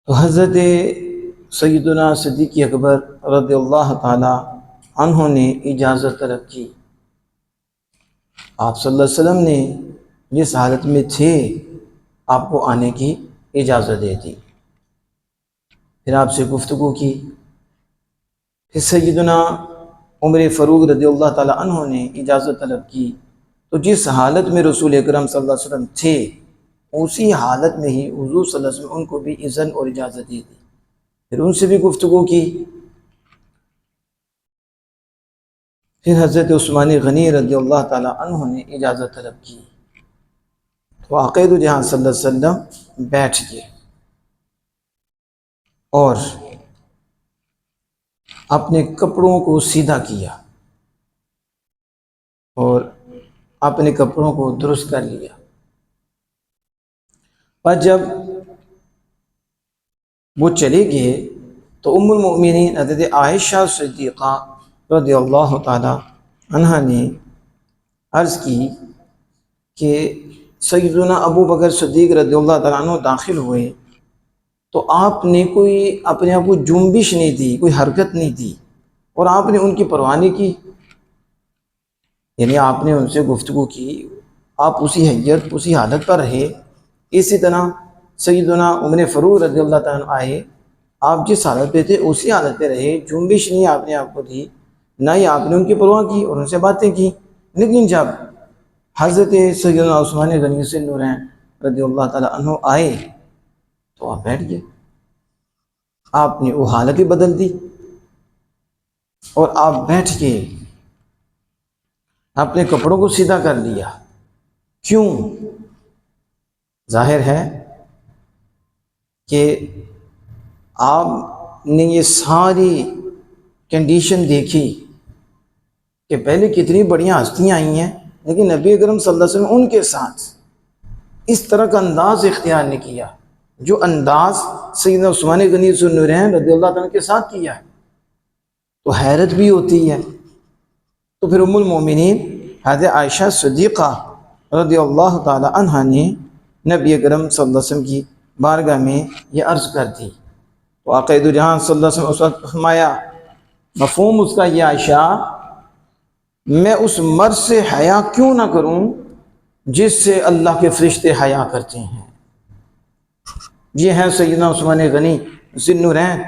تو حضرت سیدنا صدیق اکبر رضی اللہ تعالی عنہ نے اجازت طلب کی. آپ صلی اللہ علیہ وسلم نے جس حالت میں تھے آپ کو آنے کی اجازت دے دی. پھر آپ سے گفتگو کی. پھر سیدنا عمر فاروق رضی اللہ تعالی عنہ نے اجازت طلب کی. تو جس حالت میں رسول اکرم صلی اللہ علیہ وسلم تھے اسی حالت میں ہی حضور صلی اللہ علیہ وسلم ان کو بھی اذن اور اجازت دے دی. پھر ان سے بھی گفتگو کی. پھر حضرت عثمان غنی رضی اللہ تعالی عنہ نے اجازت طلب کی. تو آقا دو جہاں صلی اللہ علیہ وسلم بیٹھ گئے اور اپنے کپڑوں کو سیدھا کیا اور اپنے کپڑوں کو درست کر لیا. اور جب وہ چلے گئے تو ام المؤمنین حضرت عائشہ صدیقہ رضی اللہ تعالی عنہا نے عرض کی کہ سیدنا ابو بکر صدیق رضی اللہ تعالیٰ عنہ داخل ہوئے تو آپ نے کوئی اپنے آپ کو جنبش نہیں دی، کوئی حرکت نہیں دی اور آپ نے ان کی پرواہ نہیں کی. یعنی آپ نے ان سے گفتگو کی، آپ اسی حیت اسی حالت پر رہے. اسی طرح سیدنا عمر فاروق رضی اللہ تعالیٰ عنہ آئے، آپ جس حالت پہ تھے اسی حالت پہ رہے، جنبش نہیں آپ نے آپ کو دی، نہ ہی آپ نے ان کی پرواہ کی اور ان سے باتیں کی. لیکن جب حضرت سیدنا عثمان غنی سے نورین رضی اللہ تعالیٰ عنہ آئے تو آپ بیٹھ گئے. آپ نے وہ حالت ہی بدل دی اور آپ بیٹھ کے اپنے کپڑوں کو سیدھا کر لیا. کیوں؟ ظاہر ہے کہ آپ نے یہ ساری کنڈیشن دیکھی کہ پہلے کتنی بڑیاں ہستیاں آئی ہیں لیکن نبی اکرم صلی اللہ علیہ وسلم ان کے ساتھ اس طرح کا انداز اختیار نہیں کیا جو انداز سیدنا عثمان غنی ذو النورین رضی اللہ تعالیٰ کے ساتھ کیا ہے. تو حیرت بھی ہوتی ہے. تو پھر ام المومنین حضرت عائشہ صدیقہ رضی اللہ تعالی عنہ نے نبی اکرم صلی اللہ علیہ وسلم کی بارگاہ میں یہ عرض کر دی. تو آقا دو جہاں صلی اللہ علیہ وسلم اس وقت فرمایا، مفہوم اس کا یہ عائشہ، میں اس مرد سے حیا کیوں نہ کروں جس سے اللہ کے فرشتے حیا کرتے ہیں. یہ ہیں سیدنا عثمان غنی ذو النورین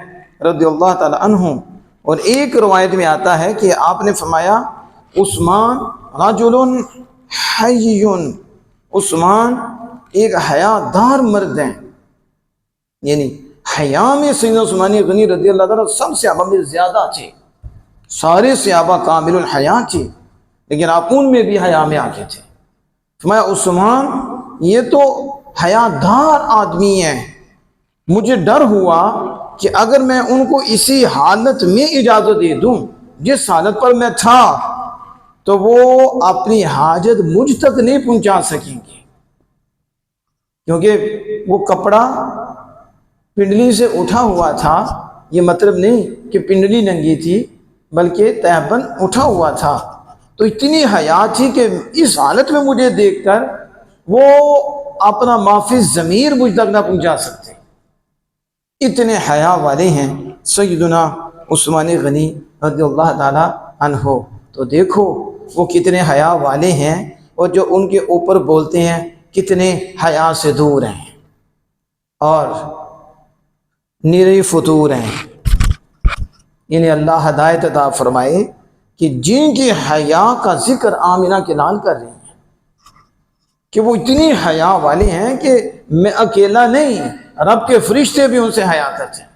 رضی اللہ تعالی عنہ. اور ایک روایت میں آتا ہے کہ آپ نے فرمایا عثمان رجل حی، عثمان ایک حیا دار مرد ہیں. یعنی حیا میں سیدنا عثمان غنی رضی اللہ تعالیٰ سب صحابہ میں زیادہ تھے. سارے صحابہ کامل الحیا تھے لیکن آپ ان میں بھی حیا میں آگے تھے. فرمایا عثمان یہ تو حیا دار آدمی ہے، مجھے ڈر ہوا کہ اگر میں ان کو اسی حالت میں اجازت دے دوں جس حالت پر میں تھا تو وہ اپنی حاجت مجھ تک نہیں پہنچا سکیں گے، کیونکہ وہ کپڑا پنڈلی سے اٹھا ہوا تھا. یہ مطلب نہیں کہ پنڈلی ننگی تھی بلکہ تہبند اٹھا ہوا تھا. تو اتنی حیا تھی کہ اس حالت میں مجھے دیکھ کر وہ اپنا معافی ضمیر مجھ تک نہ پہنچا سکتے. اتنے حیا والے ہیں سیدنا عثمان غنی رضی اللہ تعالی عنہ. تو دیکھو وہ کتنے حیا والے ہیں اور جو ان کے اوپر بولتے ہیں کتنے حیا سے دور ہیں اور نیرے فطور ہیں. یعنی اللہ ہدایت عطا فرمائے کہ جن کی حیا کا ذکر آمنہ کے لال کر رہے ہیں کہ وہ اتنی حیا والے ہیں کہ میں اکیلا نہیں، رب کے فرشتے بھی ان سے حیا کرتے ہیں.